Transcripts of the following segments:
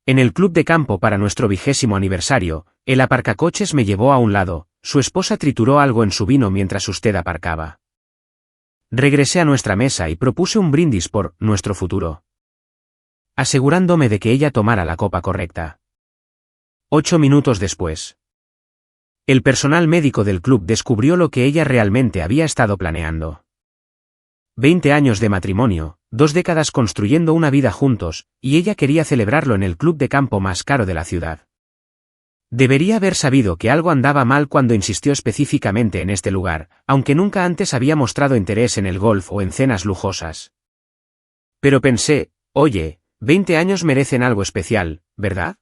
En el club de campo para nuestro 20º aniversario, el aparcacoches me llevó a un lado, su esposa trituró algo en su vino mientras usted aparcaba. Regresé a nuestra mesa y propuse un brindis por nuestro futuro, asegurándome de que ella tomara la copa correcta. 8 minutos después, el personal médico del club descubrió lo que ella realmente había estado planeando. 20 años de matrimonio, 2 décadas construyendo una vida juntos, y ella quería celebrarlo en el club de campo más caro de la ciudad. Debería haber sabido que algo andaba mal cuando insistió específicamente en este lugar, aunque nunca antes había mostrado interés en el golf o en cenas lujosas. Pero pensé, oye, 20 años merecen algo especial, ¿verdad?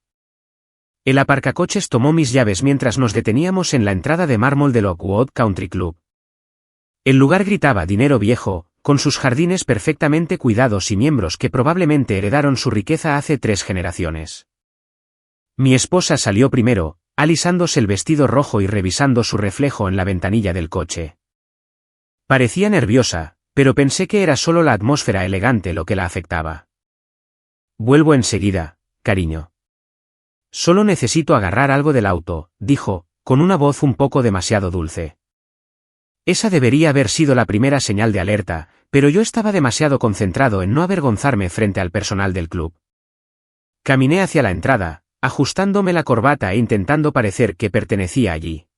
El aparcacoches tomó mis llaves mientras nos deteníamos en la entrada de mármol del Oakwood Country Club. El lugar gritaba dinero viejo, con sus jardines perfectamente cuidados y miembros que probablemente heredaron su riqueza hace 3 generaciones. Mi esposa salió primero, alisándose el vestido rojo y revisando su reflejo en la ventanilla del coche. Parecía nerviosa, pero pensé que era solo la atmósfera elegante lo que la afectaba. Vuelvo enseguida, cariño. Solo necesito agarrar algo del auto, dijo, con una voz un poco demasiado dulce. Esa debería haber sido la primera señal de alerta, pero yo estaba demasiado concentrado en no avergonzarme frente al personal del club. Caminé hacia la entrada, ajustándome la corbata e intentando parecer que pertenecía allí.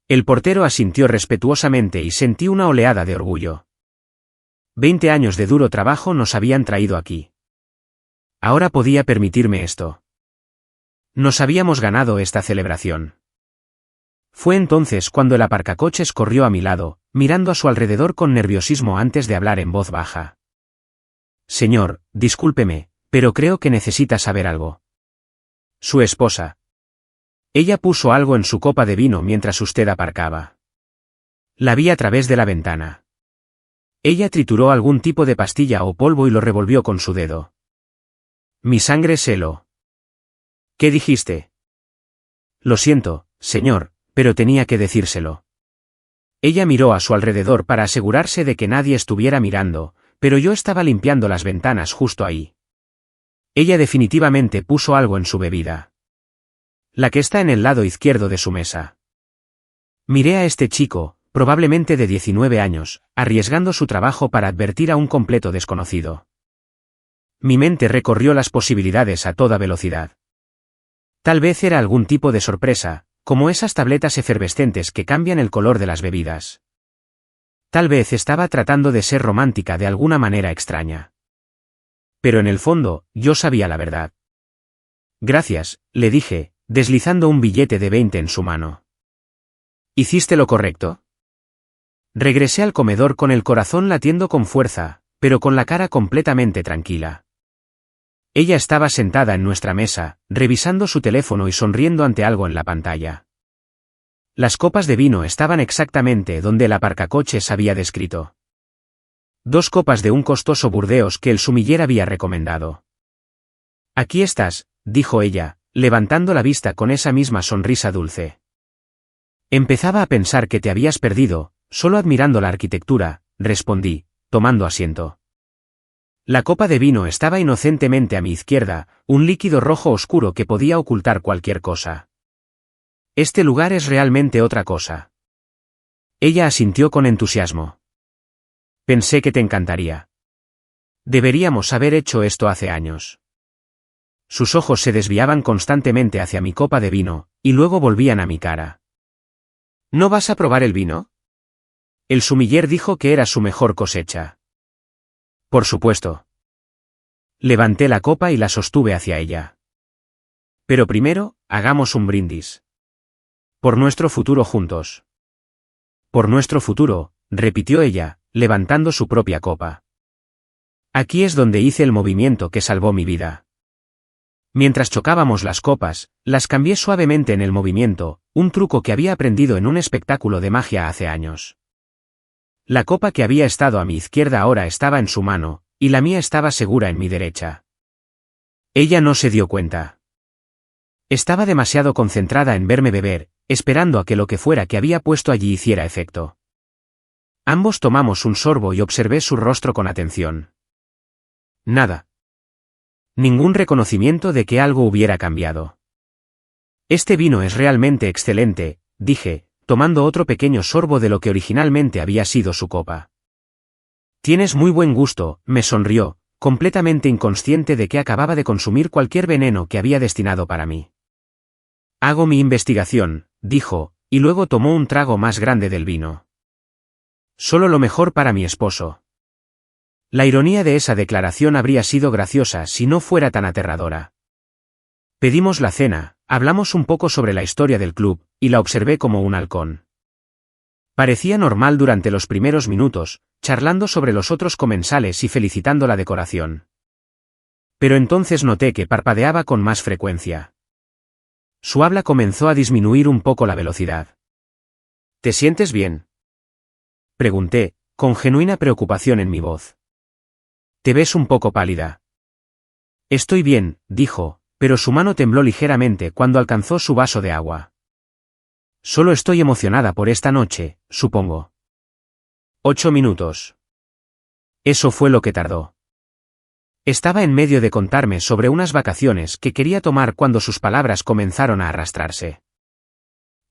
El portero asintió respetuosamente y sentí una oleada de orgullo. 20 años de duro trabajo nos habían traído aquí. Ahora podía permitirme esto. Nos habíamos ganado esta celebración. Fue entonces cuando el aparcacoches corrió a mi lado, mirando a su alrededor con nerviosismo antes de hablar en voz baja. Señor, discúlpeme, pero creo que necesita saber algo. Su esposa. Ella puso algo en su copa de vino mientras usted aparcaba. La vi a través de la ventana. Ella trituró algún tipo de pastilla o polvo y lo revolvió con su dedo. Mi sangre se heló. ¿Qué dijiste? Lo siento, señor, pero tenía que decírselo. Ella miró a su alrededor para asegurarse de que nadie estuviera mirando, pero yo estaba limpiando las ventanas justo ahí. Ella definitivamente puso algo en su bebida. La que está en el lado izquierdo de su mesa. Miré a este chico, probablemente de 19 años, arriesgando su trabajo para advertir a un completo desconocido. Mi mente recorrió las posibilidades a toda velocidad. Tal vez era algún tipo de sorpresa, como esas tabletas efervescentes que cambian el color de las bebidas. Tal vez estaba tratando de ser romántica de alguna manera extraña. Pero en el fondo, yo sabía la verdad. Gracias, le dije, deslizando un billete de 20 en su mano. ¿Hiciste lo correcto? Regresé al comedor con el corazón latiendo con fuerza, pero con la cara completamente tranquila. Ella estaba sentada en nuestra mesa, revisando su teléfono y sonriendo ante algo en la pantalla. Las copas de vino estaban exactamente donde el aparcacoches había descrito. 2 copas de un costoso Burdeos que el sumiller había recomendado. Aquí estás, dijo ella, levantando la vista con esa misma sonrisa dulce. Empezaba a pensar que te habías perdido, solo admirando la arquitectura, respondí, tomando asiento. La copa de vino estaba inocentemente a mi izquierda, un líquido rojo oscuro que podía ocultar cualquier cosa. Este lugar es realmente otra cosa. Ella asintió con entusiasmo. Pensé que te encantaría. Deberíamos haber hecho esto hace años. Sus ojos se desviaban constantemente hacia mi copa de vino, y luego volvían a mi cara. ¿No vas a probar el vino? El sumiller dijo que era su mejor cosecha. Por supuesto. Levanté la copa y la sostuve hacia ella. Pero primero, hagamos un brindis. Por nuestro futuro juntos. Por nuestro futuro, repitió ella, levantando su propia copa. Aquí es donde hice el movimiento que salvó mi vida. Mientras chocábamos las copas, las cambié suavemente en el movimiento, un truco que había aprendido en un espectáculo de magia hace años. La copa que había estado a mi izquierda ahora estaba en su mano, y la mía estaba segura en mi derecha. Ella no se dio cuenta. Estaba demasiado concentrada en verme beber, esperando a que lo que fuera que había puesto allí hiciera efecto. Ambos tomamos un sorbo y observé su rostro con atención. Nada. Ningún reconocimiento de que algo hubiera cambiado. Este vino es realmente excelente, dije, tomando otro pequeño sorbo de lo que originalmente había sido su copa. Tienes muy buen gusto, me sonrió, completamente inconsciente de que acababa de consumir cualquier veneno que había destinado para mí. Hago mi investigación, dijo, y luego tomó un trago más grande del vino. Solo lo mejor para mi esposo. La ironía de esa declaración habría sido graciosa si no fuera tan aterradora. Pedimos la cena, hablamos un poco sobre la historia del club, y la observé como un halcón. Parecía normal durante los primeros minutos, charlando sobre los otros comensales y felicitando la decoración. Pero entonces noté que parpadeaba con más frecuencia. Su habla comenzó a disminuir un poco la velocidad. ¿Te sientes bien?, pregunté, con genuina preocupación en mi voz. Te ves un poco pálida. Estoy bien, dijo, pero su mano tembló ligeramente cuando alcanzó su vaso de agua. Solo estoy emocionada por esta noche, supongo. 8 minutos. Eso fue lo que tardó. Estaba en medio de contarme sobre unas vacaciones que quería tomar cuando sus palabras comenzaron a arrastrarse.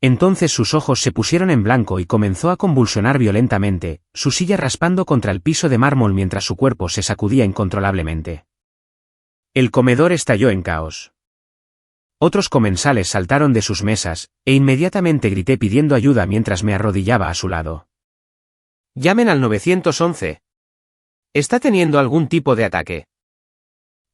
Entonces sus ojos se pusieron en blanco y comenzó a convulsionar violentamente, su silla raspando contra el piso de mármol mientras su cuerpo se sacudía incontrolablemente. El comedor estalló en caos. Otros comensales saltaron de sus mesas, e inmediatamente grité pidiendo ayuda mientras me arrodillaba a su lado. «Llamen al 911. ¿Está teniendo algún tipo de ataque?»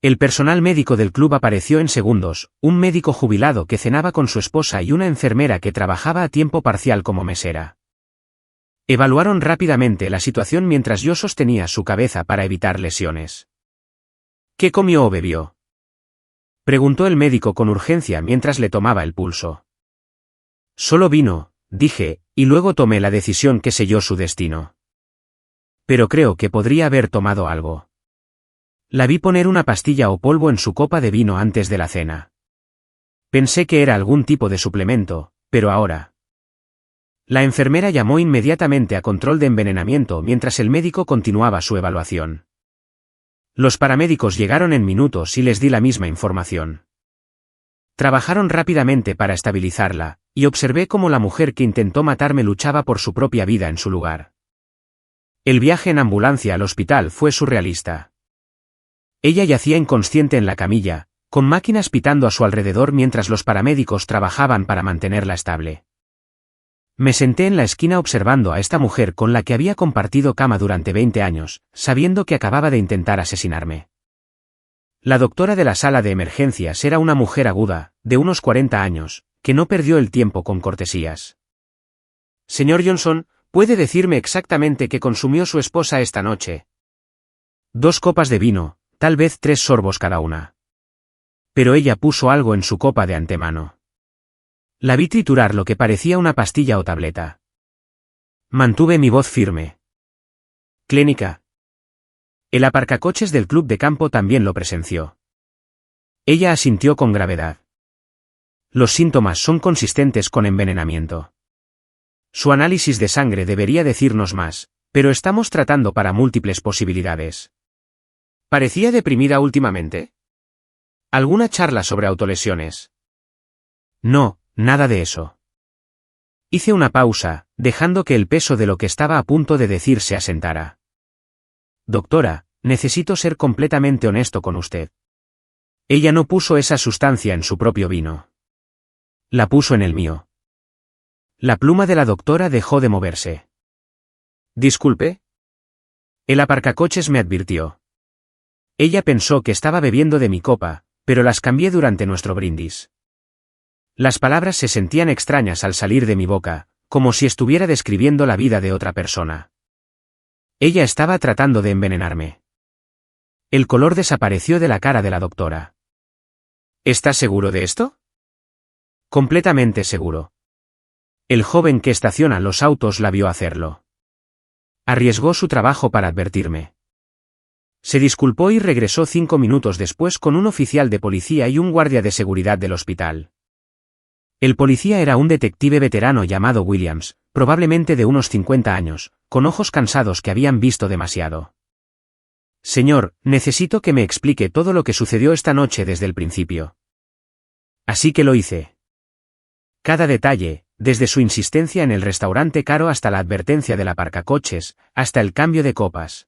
El personal médico del club apareció en segundos, un médico jubilado que cenaba con su esposa y una enfermera que trabajaba a tiempo parcial como mesera. Evaluaron rápidamente la situación mientras yo sostenía su cabeza para evitar lesiones. ¿Qué comió o bebió?, preguntó el médico con urgencia mientras le tomaba el pulso. Solo vino, dije, y luego tomé la decisión que selló su destino. Pero creo que podría haber tomado algo. La vi poner una pastilla o polvo en su copa de vino antes de la cena. Pensé que era algún tipo de suplemento, pero ahora. La enfermera llamó inmediatamente a control de envenenamiento mientras el médico continuaba su evaluación. Los paramédicos llegaron en minutos y les di la misma información. Trabajaron rápidamente para estabilizarla, y observé cómo la mujer que intentó matarme luchaba por su propia vida en su lugar. El viaje en ambulancia al hospital fue surrealista. Ella yacía inconsciente en la camilla, con máquinas pitando a su alrededor mientras los paramédicos trabajaban para mantenerla estable. Me senté en la esquina observando a esta mujer con la que había compartido cama durante 20 años, sabiendo que acababa de intentar asesinarme. La doctora de la sala de emergencias era una mujer aguda, de unos 40 años, que no perdió el tiempo con cortesías. «Señor Johnson, ¿puede decirme exactamente qué consumió su esposa esta noche?» «2 copas de vino, tal vez 3 sorbos cada una. Pero ella puso algo en su copa de antemano. La vi triturar lo que parecía una pastilla o tableta. Mantuve mi voz firme. Clínica. El aparcacoches del club de campo también lo presenció. Ella asintió con gravedad. Los síntomas son consistentes con envenenamiento. Su análisis de sangre debería decirnos más, pero estamos tratando para múltiples posibilidades. ¿Parecía deprimida últimamente? ¿Alguna charla sobre autolesiones? No, nada de eso. Hice una pausa, dejando que el peso de lo que estaba a punto de decir se asentara. Doctora, necesito ser completamente honesto con usted. Ella no puso esa sustancia en su propio vino. La puso en el mío. La pluma de la doctora dejó de moverse. Disculpe. El aparcacoches me advirtió. Ella pensó que estaba bebiendo de mi copa, pero las cambié durante nuestro brindis. Las palabras se sentían extrañas al salir de mi boca, como si estuviera describiendo la vida de otra persona. Ella estaba tratando de envenenarme. El color desapareció de la cara de la doctora. ¿Estás seguro de esto? Completamente seguro. El joven que estaciona los autos la vio hacerlo. Arriesgó su trabajo para advertirme. Se disculpó y regresó 5 minutos después con un oficial de policía y un guardia de seguridad del hospital. El policía era un detective veterano llamado Williams, probablemente de unos 50 años, con ojos cansados que habían visto demasiado. Señor, necesito que me explique todo lo que sucedió esta noche desde el principio. Así que lo hice. Cada detalle, desde su insistencia en el restaurante caro hasta la advertencia del aparcacoches, hasta el cambio de copas.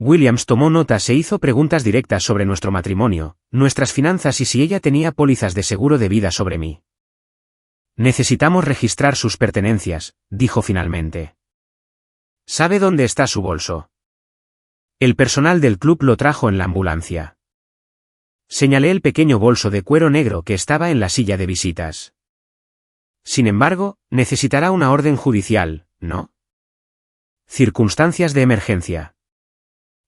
Williams tomó notas e hizo preguntas directas sobre nuestro matrimonio, nuestras finanzas y si ella tenía pólizas de seguro de vida sobre mí. Necesitamos registrar sus pertenencias, dijo finalmente. ¿Sabe dónde está su bolso? El personal del club lo trajo en la ambulancia. Señalé el pequeño bolso de cuero negro que estaba en la silla de visitas. Sin embargo, necesitará una orden judicial, ¿no? Circunstancias de emergencia.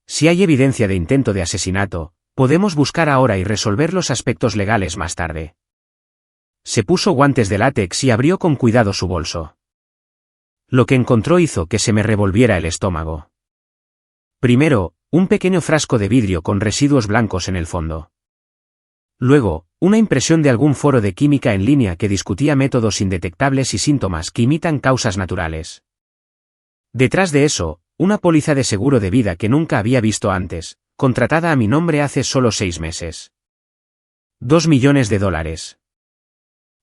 Si hay evidencia de intento de asesinato, podemos buscar ahora y resolver los aspectos legales más tarde. Se puso guantes de látex y abrió con cuidado su bolso. Lo que encontró hizo que se me revolviera el estómago. Primero, un pequeño frasco de vidrio con residuos blancos en el fondo. Luego, una impresión de algún foro de química en línea que discutía métodos indetectables y síntomas que imitan causas naturales. Detrás de eso, una póliza de seguro de vida que nunca había visto antes, contratada a mi nombre hace solo 6 meses. $2 millones.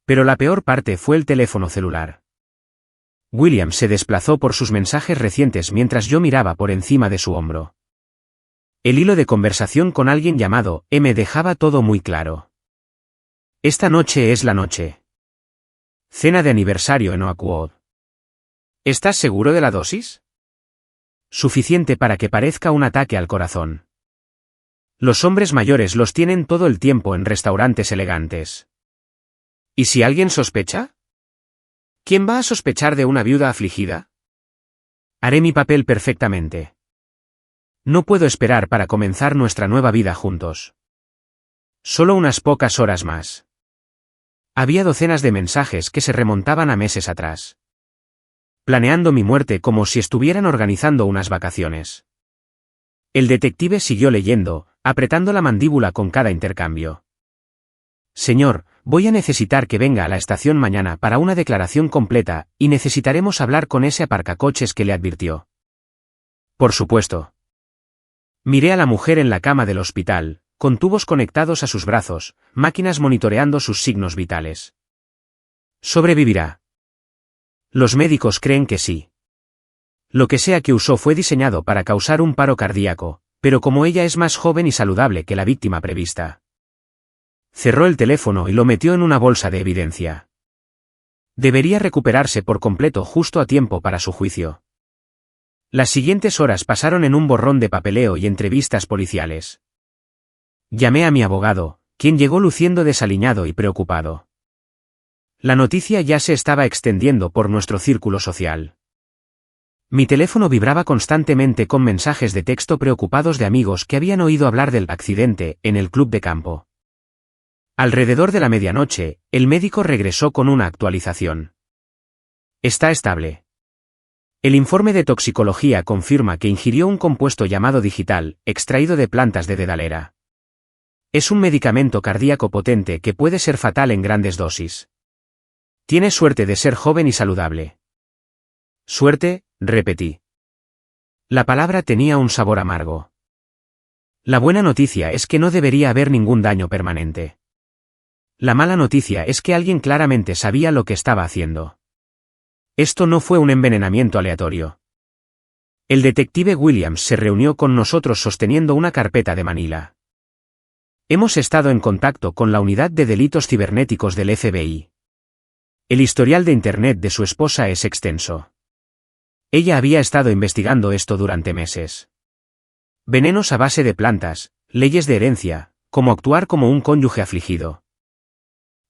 Pero la peor parte fue el teléfono celular. William se desplazó por sus mensajes recientes mientras yo miraba por encima de su hombro. El hilo de conversación con alguien llamado M dejaba todo muy claro. Esta noche es la noche. Cena de aniversario en Oakwood. ¿Estás seguro de la dosis? Suficiente para que parezca un ataque al corazón. Los hombres mayores los tienen todo el tiempo en restaurantes elegantes. ¿Y si alguien sospecha? ¿Quién va a sospechar de una viuda afligida? Haré mi papel perfectamente. No puedo esperar para comenzar nuestra nueva vida juntos. Solo unas pocas horas más. Había docenas de mensajes que se remontaban a meses atrás. Planeando mi muerte como si estuvieran organizando unas vacaciones. El detective siguió leyendo, apretando la mandíbula con cada intercambio. Señor, voy a necesitar que venga a la estación mañana para una declaración completa, y necesitaremos hablar con ese aparcacoches que le advirtió. Por supuesto. Miré a la mujer en la cama del hospital, con tubos conectados a sus brazos, máquinas monitoreando sus signos vitales. ¿Sobrevivirá? Los médicos creen que sí. Lo que sea que usó fue diseñado para causar un paro cardíaco, pero como ella es más joven y saludable que la víctima prevista. Cerró el teléfono y lo metió en una bolsa de evidencia. Debería recuperarse por completo justo a tiempo para su juicio. Las siguientes horas pasaron en un borrón de papeleo y entrevistas policiales. Llamé a mi abogado, quien llegó luciendo desaliñado y preocupado. La noticia ya se estaba extendiendo por nuestro círculo social. Mi teléfono vibraba constantemente con mensajes de texto preocupados de amigos que habían oído hablar del accidente en el club de campo. Alrededor de la medianoche, el médico regresó con una actualización. Está estable. El informe de toxicología confirma que ingirió un compuesto llamado digital, extraído de plantas de dedalera. Es un medicamento cardíaco potente que puede ser fatal en grandes dosis. Tiene suerte de ser joven y saludable. Suerte, repetí. La palabra tenía un sabor amargo. La buena noticia es que no debería haber ningún daño permanente. La mala noticia es que alguien claramente sabía lo que estaba haciendo. Esto no fue un envenenamiento aleatorio. El detective Williams se reunió con nosotros sosteniendo una carpeta de Manila. Hemos estado en contacto con la unidad de delitos cibernéticos del FBI. El historial de Internet de su esposa es extenso. Ella había estado investigando esto durante meses. Venenos a base de plantas, leyes de herencia, cómo actuar como un cónyuge afligido.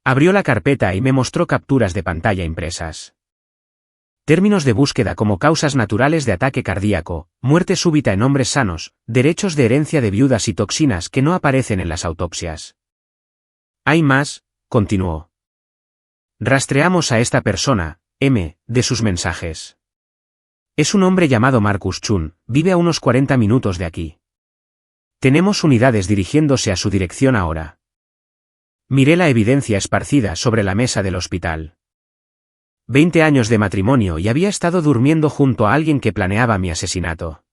Abrió la carpeta y me mostró capturas de pantalla impresas. Términos de búsqueda como causas naturales de ataque cardíaco, muerte súbita en hombres sanos, derechos de herencia de viudas y toxinas que no aparecen en las autopsias. Hay más, continuó. Rastreamos a esta persona, M, de sus mensajes. Es un hombre llamado Marcus Chun, vive a unos 40 minutos de aquí. Tenemos unidades dirigiéndose a su dirección ahora. Miré la evidencia esparcida sobre la mesa del hospital. 20 años de matrimonio y había estado durmiendo junto a alguien que planeaba mi asesinato.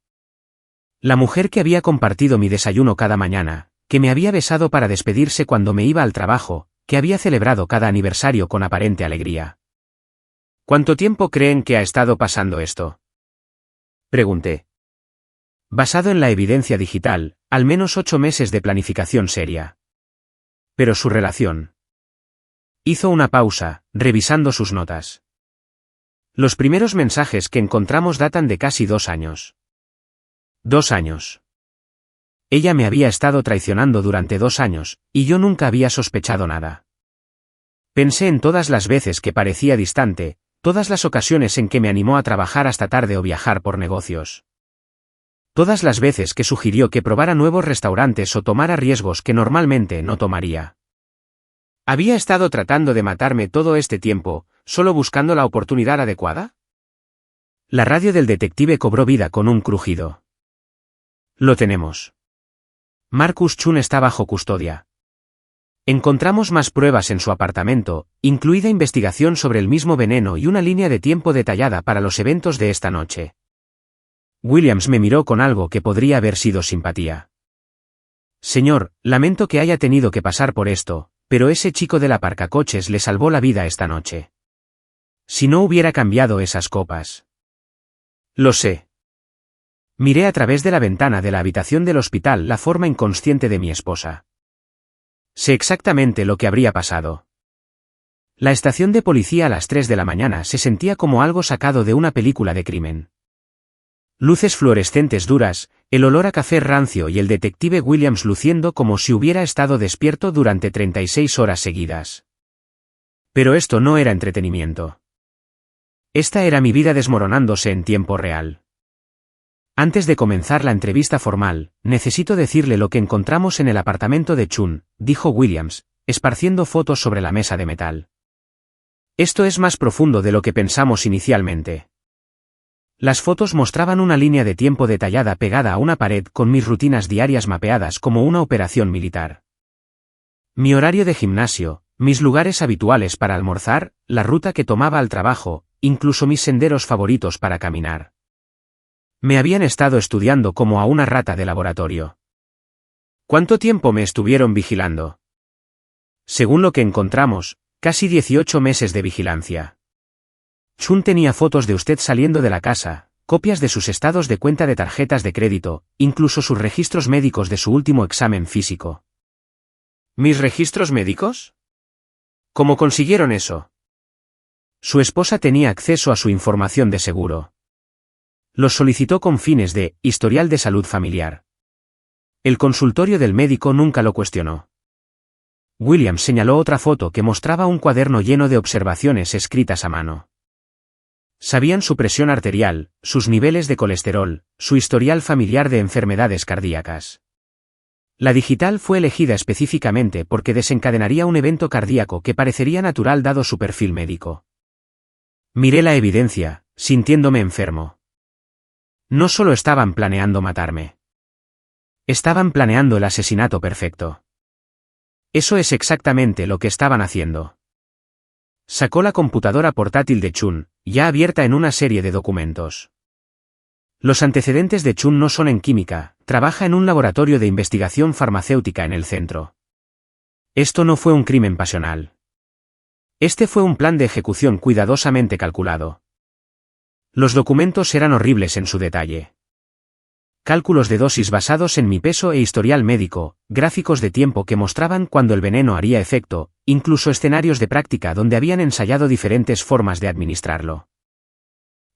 La mujer que había compartido mi desayuno cada mañana, que me había besado para despedirse cuando me iba al trabajo, que había celebrado cada aniversario con aparente alegría. ¿Cuánto tiempo creen que ha estado pasando esto? Pregunté. Basado en la evidencia digital, al menos 8 meses de planificación seria. Pero su relación. Hizo una pausa, revisando sus notas. Los primeros mensajes que encontramos datan de casi 2 años. 2 años. Ella me había estado traicionando durante 2 años, y yo nunca había sospechado nada. Pensé en todas las veces que parecía distante, todas las ocasiones en que me animó a trabajar hasta tarde o viajar por negocios. Todas las veces que sugirió que probara nuevos restaurantes o tomara riesgos que normalmente no tomaría. ¿Había estado tratando de matarme todo este tiempo, solo buscando la oportunidad adecuada? La radio del detective cobró vida con un crujido. Lo tenemos. Marcus Chun está bajo custodia. Encontramos más pruebas en su apartamento, incluida investigación sobre el mismo veneno y una línea de tiempo detallada para los eventos de esta noche. Williams me miró con algo que podría haber sido simpatía. Señor, lamento que haya tenido que pasar por esto, pero ese chico del aparcacoches le salvó la vida esta noche. Si no hubiera cambiado esas copas. Lo sé. Miré a través de la ventana de la habitación del hospital la forma inconsciente de mi esposa. Sé exactamente lo que habría pasado. La estación de policía a las 3 de la mañana se sentía como algo sacado de una película de crimen. Luces fluorescentes duras, el olor a café rancio y el detective Williams luciendo como si hubiera estado despierto durante 36 horas seguidas. Pero esto no era entretenimiento. Esta era mi vida desmoronándose en tiempo real. Antes de comenzar la entrevista formal, necesito decirle lo que encontramos en el apartamento de Chun, dijo Williams, esparciendo fotos sobre la mesa de metal. Esto es más profundo de lo que pensamos inicialmente. Las fotos mostraban una línea de tiempo detallada pegada a una pared con mis rutinas diarias mapeadas como una operación militar. Mi horario de gimnasio, mis lugares habituales para almorzar, la ruta que tomaba al trabajo, incluso mis senderos favoritos para caminar. Me habían estado estudiando como a una rata de laboratorio. ¿Cuánto tiempo me estuvieron vigilando? Según lo que encontramos, casi 18 meses de vigilancia. Chun tenía fotos de usted saliendo de la casa, copias de sus estados de cuenta de tarjetas de crédito, incluso sus registros médicos de su último examen físico. ¿Mis registros médicos? ¿Cómo consiguieron eso? Su esposa tenía acceso a su información de seguro. Los solicitó con fines de historial de salud familiar. El consultorio del médico nunca lo cuestionó. Williams señaló otra foto que mostraba un cuaderno lleno de observaciones escritas a mano. Sabían su presión arterial, sus niveles de colesterol, su historial familiar de enfermedades cardíacas. La digital fue elegida específicamente porque desencadenaría un evento cardíaco que parecería natural dado su perfil médico. Miré la evidencia, sintiéndome enfermo. No solo estaban planeando matarme. Estaban planeando el asesinato perfecto. Eso es exactamente lo que estaban haciendo. Sacó la computadora portátil de Chun, ya abierta en una serie de documentos. Los antecedentes de Chun no son en química, trabaja en un laboratorio de investigación farmacéutica en el centro. Esto no fue un crimen pasional. Este fue un plan de ejecución cuidadosamente calculado. Los documentos eran horribles en su detalle. Cálculos de dosis basados en mi peso e historial médico, gráficos de tiempo que mostraban cuándo el veneno haría efecto, incluso escenarios de práctica donde habían ensayado diferentes formas de administrarlo.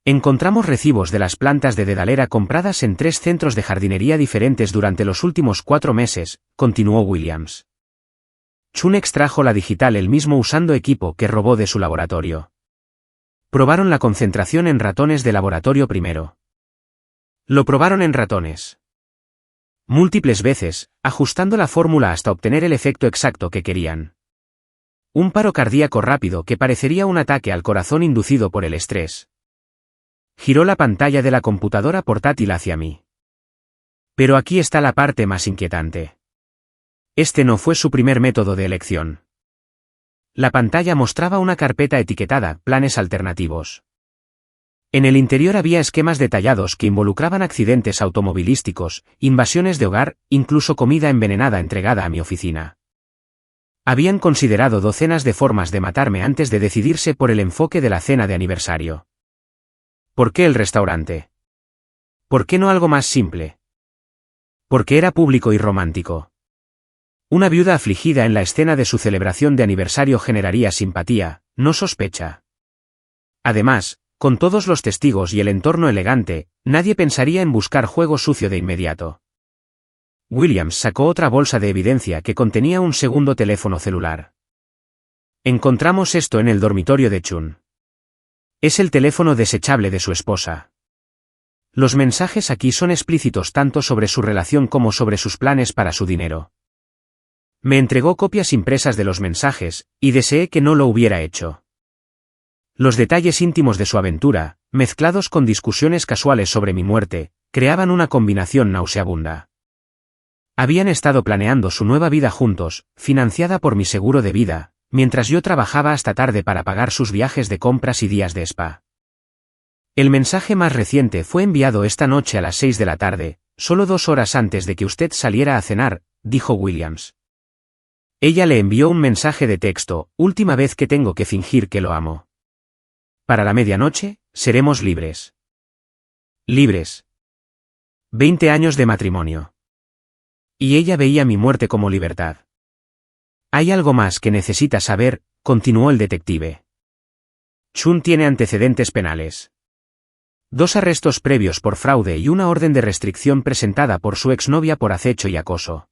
Encontramos recibos de las plantas de dedalera compradas en 3 centros de jardinería diferentes durante los últimos 4 meses, continuó Williams. Chun extrajo la digital él mismo usando equipo que robó de su laboratorio. Probaron la concentración en ratones de laboratorio primero. Lo probaron en ratones. Múltiples veces, ajustando la fórmula hasta obtener el efecto exacto que querían. Un paro cardíaco rápido que parecería un ataque al corazón inducido por el estrés. Giró la pantalla de la computadora portátil hacia mí. Pero aquí está la parte más inquietante. Este no fue su primer método de elección. La pantalla mostraba una carpeta etiquetada Planes alternativos. En el interior había esquemas detallados que involucraban accidentes automovilísticos, invasiones de hogar, incluso comida envenenada entregada a mi oficina. Habían considerado docenas de formas de matarme antes de decidirse por el enfoque de la cena de aniversario. ¿Por qué el restaurante? ¿Por qué no algo más simple? Porque era público y romántico. Una viuda afligida en la escena de su celebración de aniversario generaría simpatía, no sospecha. Además, con todos los testigos y el entorno elegante, nadie pensaría en buscar juego sucio de inmediato. Williams sacó otra bolsa de evidencia que contenía un segundo teléfono celular. Encontramos esto en el dormitorio de Chun. Es el teléfono desechable de su esposa. Los mensajes aquí son explícitos tanto sobre su relación como sobre sus planes para su dinero. Me entregó copias impresas de los mensajes, y deseé que no lo hubiera hecho. Los detalles íntimos de su aventura, mezclados con discusiones casuales sobre mi muerte, creaban una combinación nauseabunda. Habían estado planeando su nueva vida juntos, financiada por mi seguro de vida, mientras yo trabajaba hasta tarde para pagar sus viajes de compras y días de spa. El mensaje más reciente fue enviado esta noche a las 6 de la tarde, solo 2 horas antes de que usted saliera a cenar, dijo Williams. Ella le envió un mensaje de texto: última vez que tengo que fingir que lo amo. Para la medianoche, seremos libres. Libres. 20 años de matrimonio. Y ella veía mi muerte como libertad. Hay algo más que necesita saber, continuó el detective. Chun tiene antecedentes penales. 2 arrestos previos por fraude y una orden de restricción presentada por su exnovia por acecho y acoso.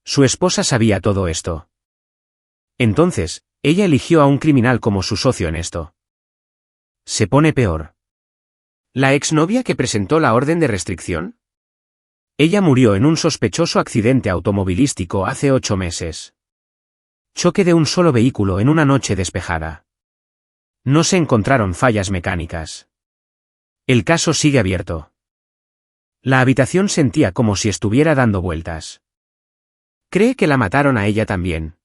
Su esposa sabía todo esto. Entonces, ella eligió a un criminal como su socio en esto. Se pone peor. ¿La exnovia que presentó la orden de restricción? Ella murió en un sospechoso accidente automovilístico hace 8 meses. Choque de un solo vehículo en una noche despejada. No se encontraron fallas mecánicas. El caso sigue abierto. La habitación sentía como si estuviera dando vueltas. ¿Cree que la mataron a ella también?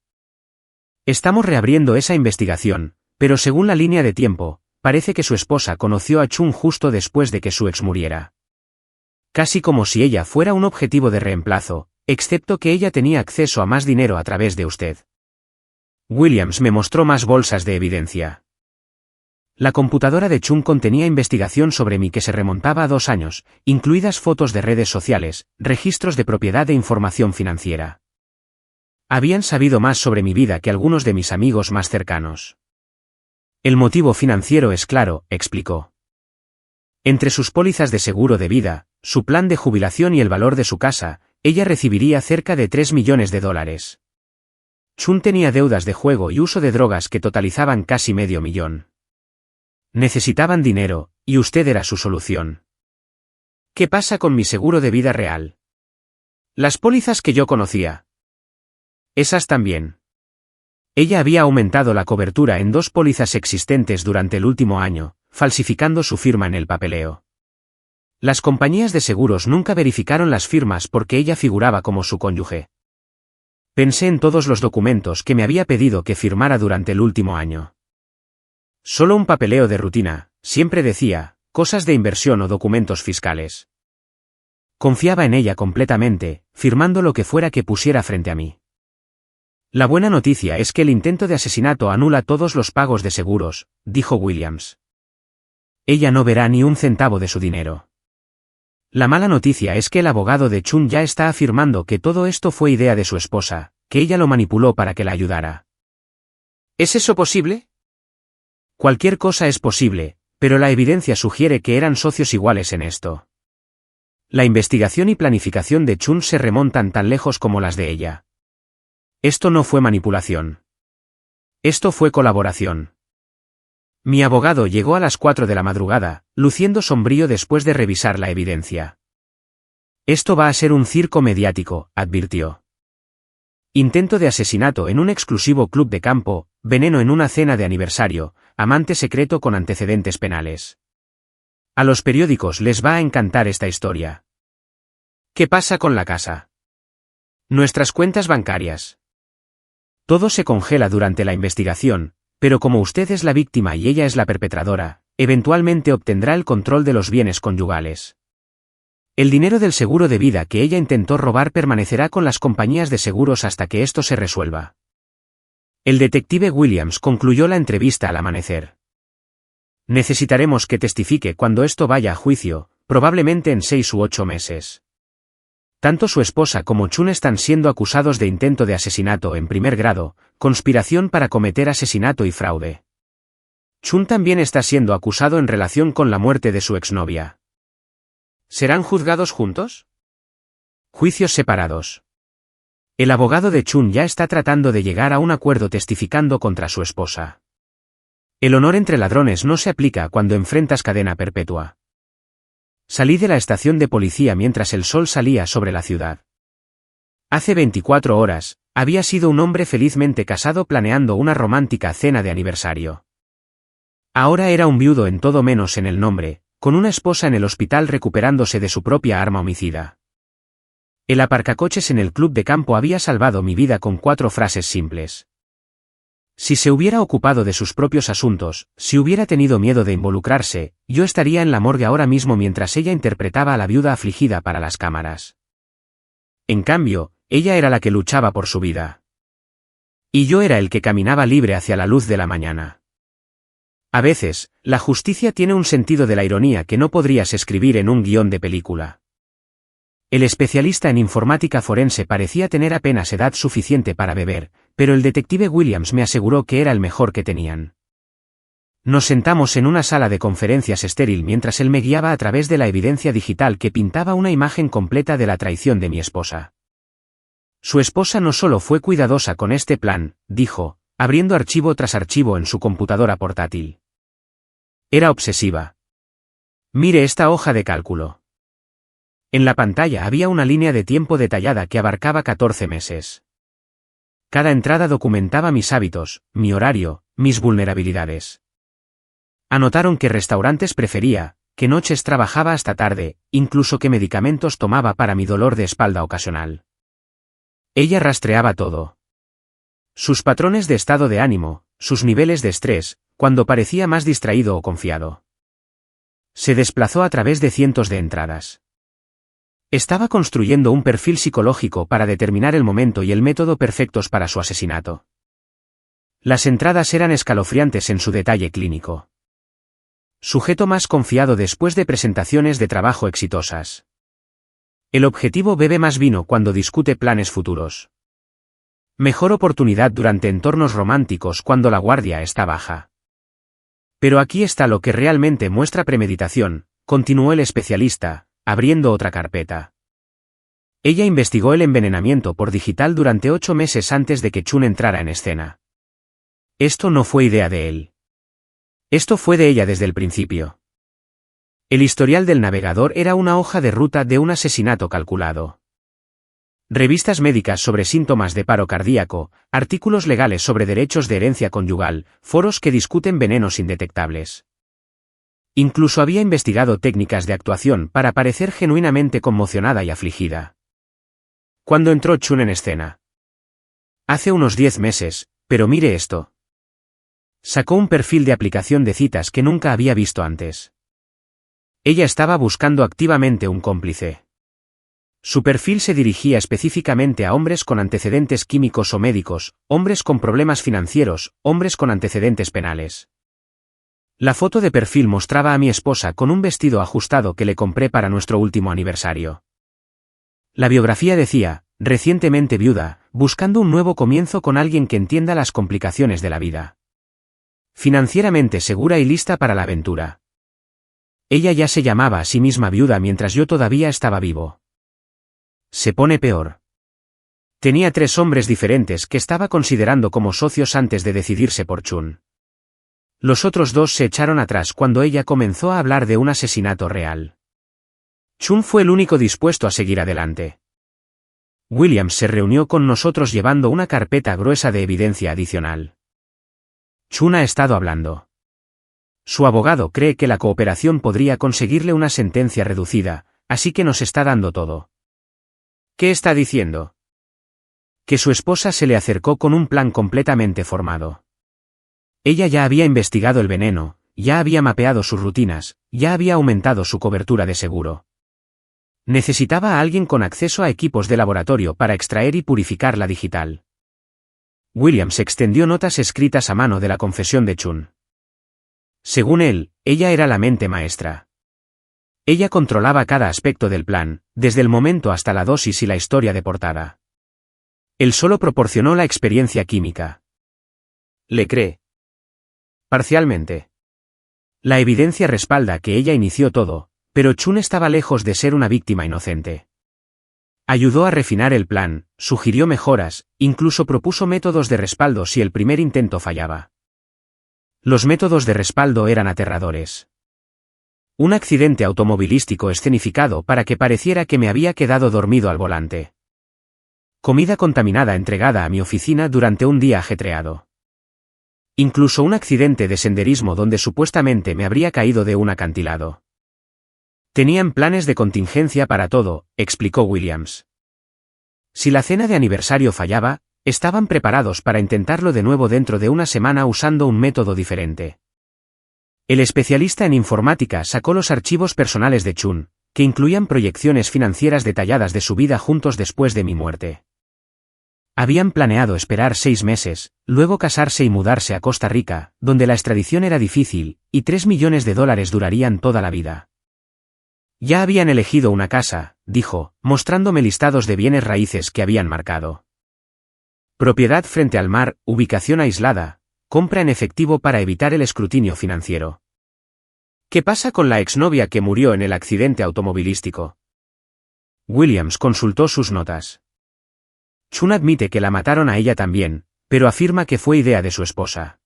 Estamos reabriendo esa investigación, pero según la línea de tiempo, parece que su esposa conoció a Chun justo después de que su ex muriera. Casi como si ella fuera un objetivo de reemplazo, excepto que ella tenía acceso a más dinero a través de usted. Williams me mostró más bolsas de evidencia. La computadora de Chun contenía investigación sobre mí que se remontaba a 2 años, incluidas fotos de redes sociales, registros de propiedad e información financiera. Habían sabido más sobre mi vida que algunos de mis amigos más cercanos. El motivo financiero es claro, explicó. Entre sus pólizas de seguro de vida, su plan de jubilación y el valor de su casa, ella recibiría cerca de $3 millones. Chun tenía deudas de juego y uso de drogas que totalizaban casi $500,000. Necesitaban dinero, y usted era su solución. ¿Qué pasa con mi seguro de vida real? Las pólizas que yo conocía. Esas también. Ella había aumentado la cobertura en 2 pólizas existentes durante el último año, falsificando su firma en el papeleo. Las compañías de seguros nunca verificaron las firmas porque ella figuraba como su cónyuge. Pensé en todos los documentos que me había pedido que firmara durante el último año. Solo un papeleo de rutina, siempre decía, cosas de inversión o documentos fiscales. Confiaba en ella completamente, firmando lo que fuera que pusiera frente a mí. La buena noticia es que el intento de asesinato anula todos los pagos de seguros, dijo Williams. Ella no verá ni un centavo de su dinero. La mala noticia es que el abogado de Chun ya está afirmando que todo esto fue idea de su esposa, que ella lo manipuló para que la ayudara. ¿Es eso posible? Cualquier cosa es posible, pero la evidencia sugiere que eran socios iguales en esto. La investigación y planificación de Chun se remontan tan lejos como las de ella. Esto no fue manipulación. Esto fue colaboración. Mi abogado llegó a las 4 de la madrugada, luciendo sombrío después de revisar la evidencia. Esto va a ser un circo mediático, advirtió. Intento de asesinato en un exclusivo club de campo, veneno en una cena de aniversario, amante secreto con antecedentes penales. A los periódicos les va a encantar esta historia. ¿Qué pasa con la casa? Nuestras cuentas bancarias. Todo se congela durante la investigación, pero como usted es la víctima y ella es la perpetradora, eventualmente obtendrá el control de los bienes conyugales. El dinero del seguro de vida que ella intentó robar permanecerá con las compañías de seguros hasta que esto se resuelva. El detective Williams concluyó la entrevista al amanecer. Necesitaremos que testifique cuando esto vaya a juicio, probablemente en 6 u 8 meses. Tanto su esposa como Chun están siendo acusados de intento de asesinato en primer grado, conspiración para cometer asesinato y fraude. Chun también está siendo acusado en relación con la muerte de su exnovia. ¿Serán juzgados juntos? Juicios separados. El abogado de Chun ya está tratando de llegar a un acuerdo testificando contra su esposa. El honor entre ladrones no se aplica cuando enfrentas cadena perpetua. Salí de la estación de policía mientras el sol salía sobre la ciudad. Hace 24 horas, había sido un hombre felizmente casado planeando una romántica cena de aniversario. Ahora era un viudo en todo menos en el nombre, con una esposa en el hospital recuperándose de su propia arma homicida. El aparcacoches en el club de campo había salvado mi vida con 4 frases simples. Si se hubiera ocupado de sus propios asuntos, si hubiera tenido miedo de involucrarse, yo estaría en la morgue ahora mismo mientras ella interpretaba a la viuda afligida para las cámaras. En cambio, ella era la que luchaba por su vida. Y yo era el que caminaba libre hacia la luz de la mañana. A veces, la justicia tiene un sentido de la ironía que no podrías escribir en un guión de película. El especialista en informática forense parecía tener apenas edad suficiente para beber, pero el detective Williams me aseguró que era el mejor que tenían. Nos sentamos en una sala de conferencias estéril mientras él me guiaba a través de la evidencia digital que pintaba una imagen completa de la traición de mi esposa. Su esposa no solo fue cuidadosa con este plan, dijo, abriendo archivo tras archivo en su computadora portátil. Era obsesiva. Mire esta hoja de cálculo. En la pantalla había una línea de tiempo detallada que abarcaba 14 meses. Cada entrada documentaba mis hábitos, mi horario, mis vulnerabilidades. Anotaron qué restaurantes prefería, qué noches trabajaba hasta tarde, incluso qué medicamentos tomaba para mi dolor de espalda ocasional. Ella rastreaba todo. Sus patrones de estado de ánimo, sus niveles de estrés, cuando parecía más distraído o confiado. Se desplazó a través de cientos de entradas. Estaba construyendo un perfil psicológico para determinar el momento y el método perfectos para su asesinato. Las entradas eran escalofriantes en su detalle clínico. Sujeto más confiado después de presentaciones de trabajo exitosas. El objetivo bebe más vino cuando discute planes futuros. Mejor oportunidad durante entornos románticos cuando la guardia está baja. Pero aquí está lo que realmente muestra premeditación, continuó el especialista, abriendo otra carpeta. Ella investigó el envenenamiento por digital durante 8 meses antes de que Chun entrara en escena. Esto no fue idea de él. Esto fue de ella desde el principio. El historial del navegador era una hoja de ruta de un asesinato calculado. Revistas médicas sobre síntomas de paro cardíaco, artículos legales sobre derechos de herencia conyugal, foros que discuten venenos indetectables. Incluso había investigado técnicas de actuación para parecer genuinamente conmocionada y afligida. ¿Cuándo entró Chun en escena? Hace unos 10 meses, pero mire esto. Sacó un perfil de aplicación de citas que nunca había visto antes. Ella estaba buscando activamente un cómplice. Su perfil se dirigía específicamente a hombres con antecedentes químicos o médicos, hombres con problemas financieros, hombres con antecedentes penales. La foto de perfil mostraba a mi esposa con un vestido ajustado que le compré para nuestro último aniversario. La biografía decía, recientemente viuda, buscando un nuevo comienzo con alguien que entienda las complicaciones de la vida. Financieramente segura y lista para la aventura. Ella ya se llamaba a sí misma viuda mientras yo todavía estaba vivo. Se pone peor. Tenía 3 hombres diferentes que estaba considerando como socios antes de decidirse por Chun. Los otros 2 se echaron atrás cuando ella comenzó a hablar de un asesinato real. Chun fue el único dispuesto a seguir adelante. Williams se reunió con nosotros llevando una carpeta gruesa de evidencia adicional. Chun ha estado hablando. Su abogado cree que la cooperación podría conseguirle una sentencia reducida, así que nos está dando todo. ¿Qué está diciendo? Que su esposa se le acercó con un plan completamente formado. Ella ya había investigado el veneno, ya había mapeado sus rutinas, ya había aumentado su cobertura de seguro. Necesitaba a alguien con acceso a equipos de laboratorio para extraer y purificar la digital. Williams extendió notas escritas a mano de la confesión de Chun. Según él, ella era la mente maestra. Ella controlaba cada aspecto del plan, desde el momento hasta la dosis y la historia de portada. Él solo proporcionó la experiencia química. ¿Le cree? Parcialmente. La evidencia respalda que ella inició todo, pero Chun estaba lejos de ser una víctima inocente. Ayudó a refinar el plan, sugirió mejoras, incluso propuso métodos de respaldo si el primer intento fallaba. Los métodos de respaldo eran aterradores. Un accidente automovilístico escenificado para que pareciera que me había quedado dormido al volante. Comida contaminada entregada a mi oficina durante un día ajetreado. Incluso un accidente de senderismo donde supuestamente me habría caído de un acantilado. Tenían planes de contingencia para todo, explicó Williams. Si la cena de aniversario fallaba, estaban preparados para intentarlo de nuevo dentro de una semana usando un método diferente. El especialista en informática sacó los archivos personales de Chun, que incluían proyecciones financieras detalladas de su vida juntos después de mi muerte. Habían planeado esperar 6 meses, luego casarse y mudarse a Costa Rica, donde la extradición era difícil, y $3 millones durarían toda la vida. Ya habían elegido una casa, dijo, mostrándome listados de bienes raíces que habían marcado. Propiedad frente al mar, ubicación aislada, compra en efectivo para evitar el escrutinio financiero. ¿Qué pasa con la exnovia que murió en el accidente automovilístico? Williams consultó sus notas. Chun admite que la mataron a ella también, pero afirma que fue idea de su esposa.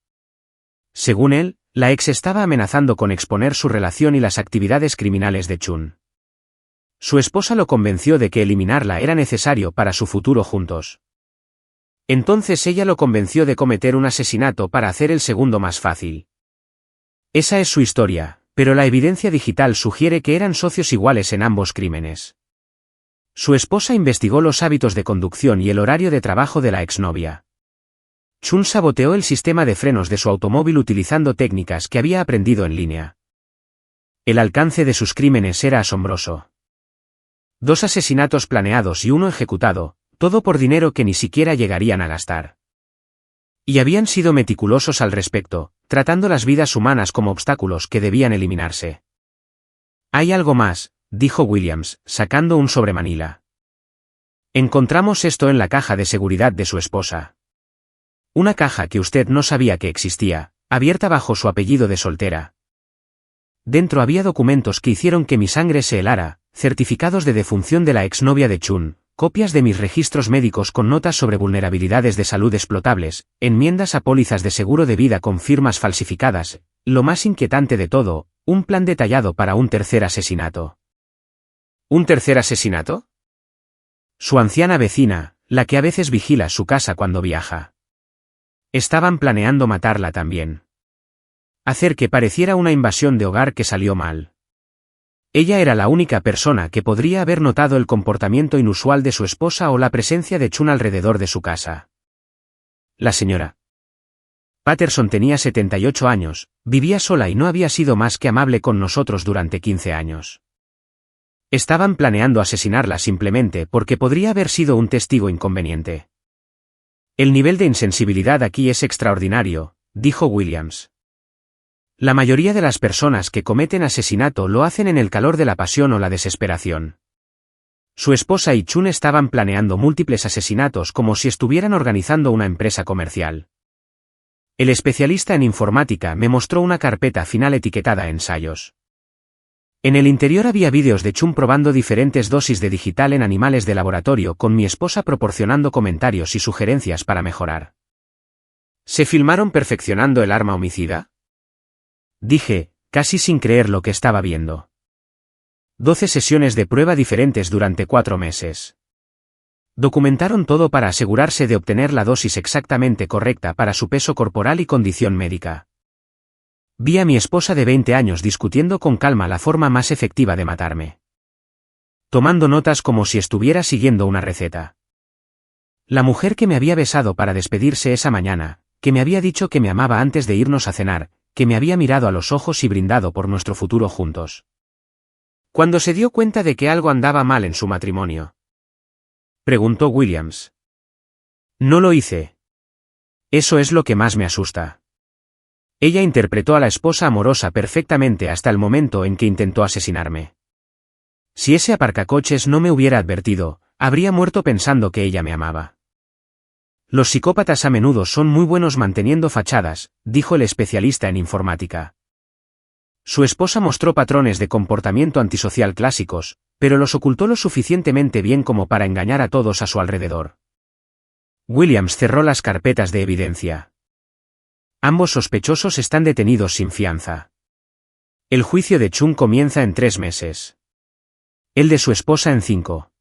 Según él, la ex estaba amenazando con exponer su relación y las actividades criminales de Chun. Su esposa lo convenció de que eliminarla era necesario para su futuro juntos. Entonces ella lo convenció de cometer un asesinato para hacer el segundo más fácil. Esa es su historia, pero la evidencia digital sugiere que eran socios iguales en ambos crímenes. Su esposa investigó los hábitos de conducción y el horario de trabajo de la exnovia. Chun saboteó el sistema de frenos de su automóvil utilizando técnicas que había aprendido en línea. El alcance de sus crímenes era asombroso. 2 asesinatos planeados y uno ejecutado, todo por dinero que ni siquiera llegarían a gastar. Y habían sido meticulosos al respecto, tratando las vidas humanas como obstáculos que debían eliminarse. Hay algo más, dijo Williams, sacando un sobremanila. Encontramos esto en la caja de seguridad de su esposa. Una caja que usted no sabía que existía, abierta bajo su apellido de soltera. Dentro había documentos que hicieron que mi sangre se helara, certificados de defunción de la exnovia de Chun, copias de mis registros médicos con notas sobre vulnerabilidades de salud explotables, enmiendas a pólizas de seguro de vida con firmas falsificadas, lo más inquietante de todo, un plan detallado para un tercer asesinato. ¿Un tercer asesinato? Su anciana vecina, la que a veces vigila su casa cuando viaja. Estaban planeando matarla también. Hacer que pareciera una invasión de hogar que salió mal. Ella era la única persona que podría haber notado el comportamiento inusual de su esposa o la presencia de Chun alrededor de su casa. La señora Patterson tenía 78 años, vivía sola y no había sido más que amable con nosotros durante 15 años. Estaban planeando asesinarla simplemente porque podría haber sido un testigo inconveniente. El nivel de insensibilidad aquí es extraordinario, dijo Williams. La mayoría de las personas que cometen asesinato lo hacen en el calor de la pasión o la desesperación. Su esposa y Chun estaban planeando múltiples asesinatos como si estuvieran organizando una empresa comercial. El especialista en informática me mostró una carpeta final etiquetada ensayos. En el interior había vídeos de Chun probando diferentes dosis de digital en animales de laboratorio con mi esposa proporcionando comentarios y sugerencias para mejorar. ¿Se filmaron perfeccionando el arma homicida? Dije, casi sin creer lo que estaba viendo. 12 sesiones de prueba diferentes durante 4 meses. Documentaron todo para asegurarse de obtener la dosis exactamente correcta para su peso corporal y condición médica. Vi a mi esposa de 20 años discutiendo con calma la forma más efectiva de matarme. Tomando notas como si estuviera siguiendo una receta. La mujer que me había besado para despedirse esa mañana, que me había dicho que me amaba antes de irnos a cenar, que me había mirado a los ojos y brindado por nuestro futuro juntos. ¿Cuándo se dio cuenta de que algo andaba mal en su matrimonio?, preguntó Williams. No lo hice. Eso es lo que más me asusta. Ella interpretó a la esposa amorosa perfectamente hasta el momento en que intentó asesinarme. Si ese aparcacoches no me hubiera advertido, habría muerto pensando que ella me amaba. Los psicópatas a menudo son muy buenos manteniendo fachadas, dijo el especialista en informática. Su esposa mostró patrones de comportamiento antisocial clásicos, pero los ocultó lo suficientemente bien como para engañar a todos a su alrededor. Williams cerró las carpetas de evidencia. Ambos sospechosos están detenidos sin fianza. El juicio de Chung comienza en 3 meses. El de su esposa en 5.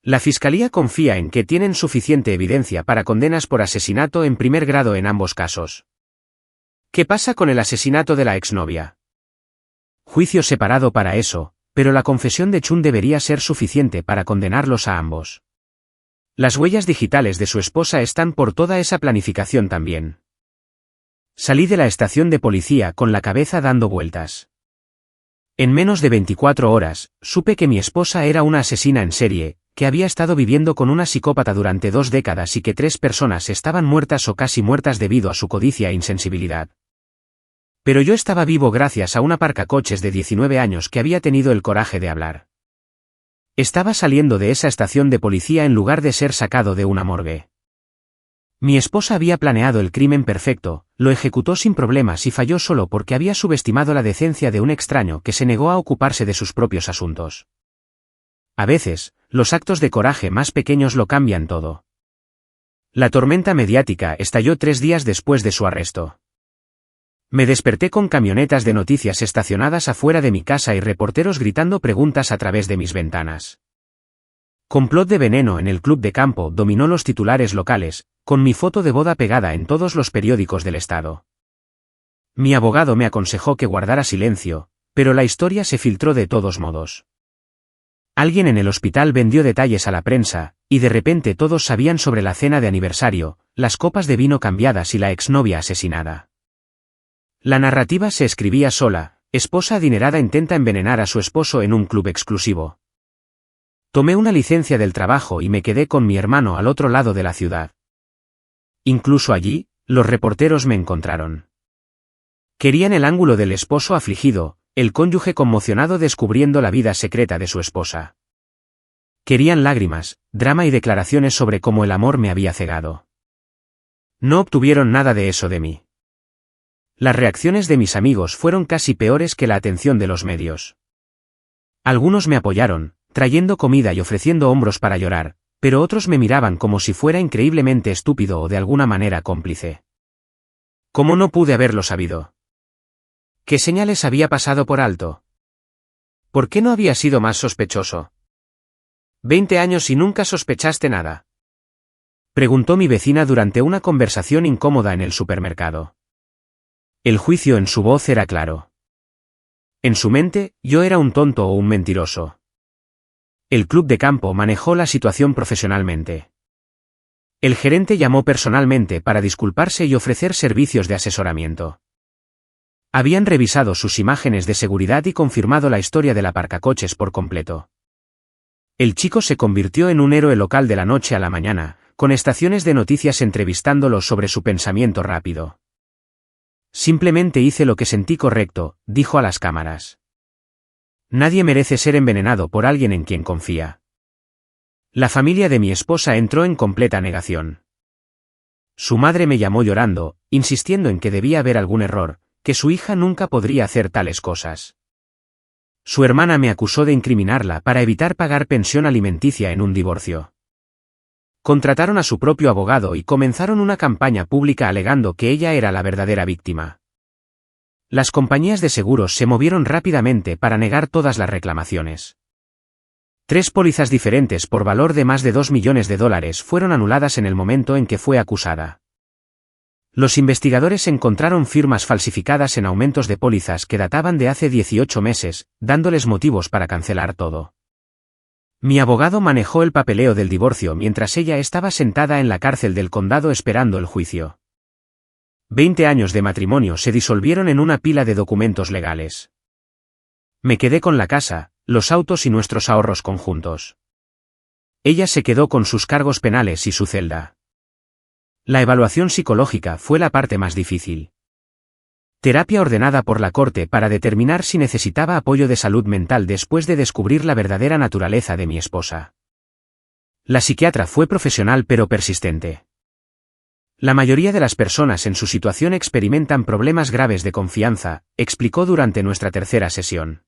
La fiscalía confía en que tienen suficiente evidencia para condenas por asesinato en primer grado en ambos casos. ¿Qué pasa con el asesinato de la exnovia? Juicio separado para eso, pero la confesión de Chung debería ser suficiente para condenarlos a ambos. Las huellas digitales de su esposa están por toda esa planificación también. Salí de la estación de policía con la cabeza dando vueltas. En menos de 24 horas, supe que mi esposa era una asesina en serie, que había estado viviendo con una psicópata durante 2 décadas y que 3 personas estaban muertas o casi muertas debido a su codicia e insensibilidad. Pero yo estaba vivo gracias a un aparcacoches de 19 años que había tenido el coraje de hablar. Estaba saliendo de esa estación de policía en lugar de ser sacado de una morgue. Mi esposa había planeado el crimen perfecto, lo ejecutó sin problemas y falló solo porque había subestimado la decencia de un extraño que se negó a ocuparse de sus propios asuntos. A veces, los actos de coraje más pequeños lo cambian todo. La tormenta mediática estalló 3 días después de su arresto. Me desperté con camionetas de noticias estacionadas afuera de mi casa y reporteros gritando preguntas a través de mis ventanas. Complot de veneno en el club de campo dominó los titulares locales, con mi foto de boda pegada en todos los periódicos del estado. Mi abogado me aconsejó que guardara silencio, pero la historia se filtró de todos modos. Alguien en el hospital vendió detalles a la prensa, y de repente todos sabían sobre la cena de aniversario, las copas de vino cambiadas y la exnovia asesinada. La narrativa se escribía sola: esposa adinerada intenta envenenar a su esposo en un club exclusivo. Tomé una licencia del trabajo y me quedé con mi hermano al otro lado de la ciudad. Incluso allí, los reporteros me encontraron. Querían el ángulo del esposo afligido, el cónyuge conmocionado descubriendo la vida secreta de su esposa. Querían lágrimas, drama y declaraciones sobre cómo el amor me había cegado. No obtuvieron nada de eso de mí. Las reacciones de mis amigos fueron casi peores que la atención de los medios. Algunos me apoyaron, trayendo comida y ofreciendo hombros para llorar, pero otros me miraban como si fuera increíblemente estúpido o de alguna manera cómplice. ¿Cómo no pude haberlo sabido? ¿Qué señales había pasado por alto? ¿Por qué no había sido más sospechoso? 20 años y nunca sospechaste nada. Preguntó mi vecina durante una conversación incómoda en el supermercado. El juicio en su voz era claro. En su mente, yo era un tonto o un mentiroso. El club de campo manejó la situación profesionalmente. El gerente llamó personalmente para disculparse y ofrecer servicios de asesoramiento. Habían revisado sus imágenes de seguridad y confirmado la historia del aparcacoches por completo. El chico se convirtió en un héroe local de la noche a la mañana, con estaciones de noticias entrevistándolo sobre su pensamiento rápido. Simplemente hice lo que sentí correcto, dijo a las cámaras. Nadie merece ser envenenado por alguien en quien confía. La familia de mi esposa entró en completa negación. Su madre me llamó llorando, insistiendo en que debía haber algún error, que su hija nunca podría hacer tales cosas. Su hermana me acusó de incriminarla para evitar pagar pensión alimenticia en un divorcio. Contrataron a su propio abogado y comenzaron una campaña pública alegando que ella era la verdadera víctima. Las compañías de seguros se movieron rápidamente para negar todas las reclamaciones. 3 pólizas diferentes por valor de más de $2 millones fueron anuladas en el momento en que fue acusada. Los investigadores encontraron firmas falsificadas en aumentos de pólizas que databan de hace 18 meses, dándoles motivos para cancelar todo. Mi abogado manejó el papeleo del divorcio mientras ella estaba sentada en la cárcel del condado esperando el juicio. 20 años de matrimonio se disolvieron en una pila de documentos legales. Me quedé con la casa, los autos y nuestros ahorros conjuntos. Ella se quedó con sus cargos penales y su celda. La evaluación psicológica fue la parte más difícil. Terapia ordenada por la corte para determinar si necesitaba apoyo de salud mental después de descubrir la verdadera naturaleza de mi esposa. La psiquiatra fue profesional pero persistente. La mayoría de las personas en su situación experimentan problemas graves de confianza, explicó durante nuestra tercera sesión.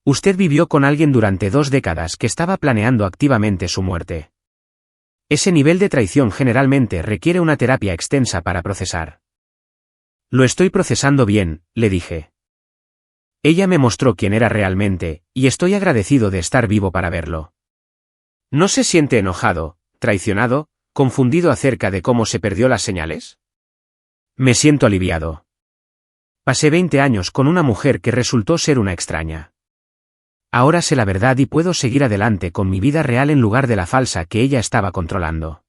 Usted vivió con alguien durante 2 décadas que estaba planeando activamente su muerte. Ese nivel de traición generalmente requiere una terapia extensa para procesar. Lo estoy procesando bien, le dije. Ella me mostró quién era realmente, y estoy agradecido de estar vivo para verlo. ¿No se siente enojado, traicionado, confundido acerca de cómo se perdió las señales? Me siento aliviado. Pasé 20 años con una mujer que resultó ser una extraña. Ahora sé la verdad y puedo seguir adelante con mi vida real en lugar de la falsa que ella estaba controlando.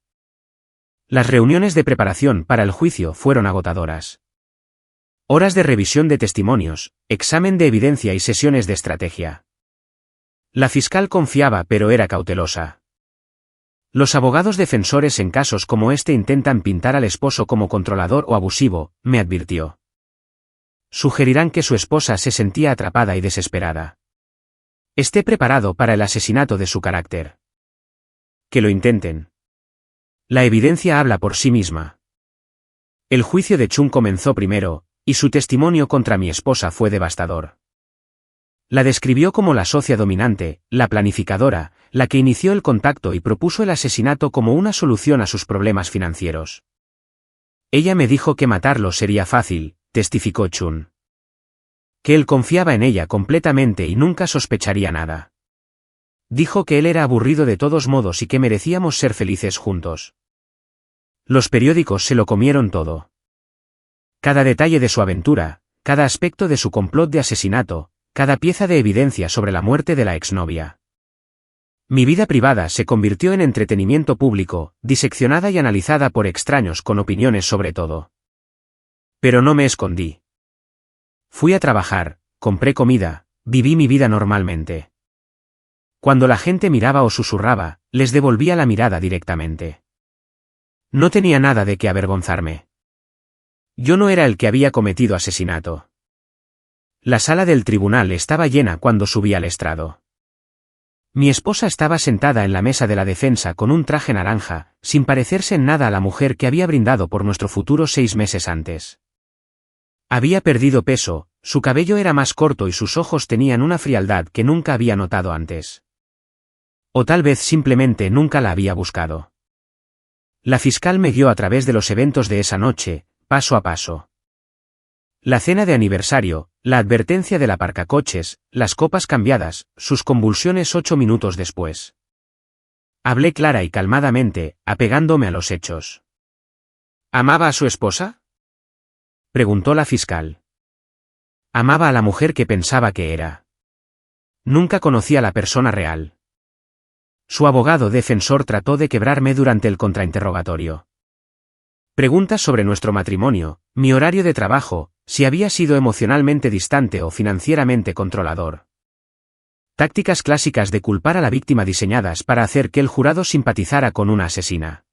Las reuniones de preparación para el juicio fueron agotadoras. Horas de revisión de testimonios, examen de evidencia y sesiones de estrategia. La fiscal confiaba pero era cautelosa. Los abogados defensores en casos como este intentan pintar al esposo como controlador o abusivo, me advirtió. Sugerirán que su esposa se sentía atrapada y desesperada. Esté preparado para el asesinato de su carácter. Que lo intenten. La evidencia habla por sí misma. El juicio de Chun comenzó primero, y su testimonio contra mi esposa fue devastador. La describió como la socia dominante, la planificadora, la que inició el contacto y propuso el asesinato como una solución a sus problemas financieros. Ella me dijo que matarlo sería fácil, testificó Chun. Que él confiaba en ella completamente y nunca sospecharía nada. Dijo que él era aburrido de todos modos y que merecíamos ser felices juntos. Los periódicos se lo comieron todo. Cada detalle de su aventura, cada aspecto de su complot de asesinato, cada pieza de evidencia sobre la muerte de la exnovia. Mi vida privada se convirtió en entretenimiento público, diseccionada y analizada por extraños con opiniones sobre todo. Pero no me escondí. Fui a trabajar, compré comida, viví mi vida normalmente. Cuando la gente miraba o susurraba, les devolvía la mirada directamente. No tenía nada de qué avergonzarme. Yo no era el que había cometido asesinato. La sala del tribunal estaba llena cuando subí al estrado. Mi esposa estaba sentada en la mesa de la defensa con un traje naranja, sin parecerse en nada a la mujer que había brindado por nuestro futuro 6 meses antes. Había perdido peso, su cabello era más corto y sus ojos tenían una frialdad que nunca había notado antes. O tal vez simplemente nunca la había buscado. La fiscal me guió a través de los eventos de esa noche, paso a paso. La cena de aniversario, la advertencia del aparcacoches, las copas cambiadas, sus convulsiones 8 minutos después. Hablé clara y calmadamente, apegándome a los hechos. ¿Amaba a su esposa?, preguntó la fiscal. Amaba a la mujer que pensaba que era. Nunca conocí a la persona real. Su abogado defensor trató de quebrarme durante el contrainterrogatorio. Preguntas sobre nuestro matrimonio, mi horario de trabajo, si había sido emocionalmente distante o financieramente controlador. Tácticas clásicas de culpar a la víctima diseñadas para hacer que el jurado simpatizara con una asesina.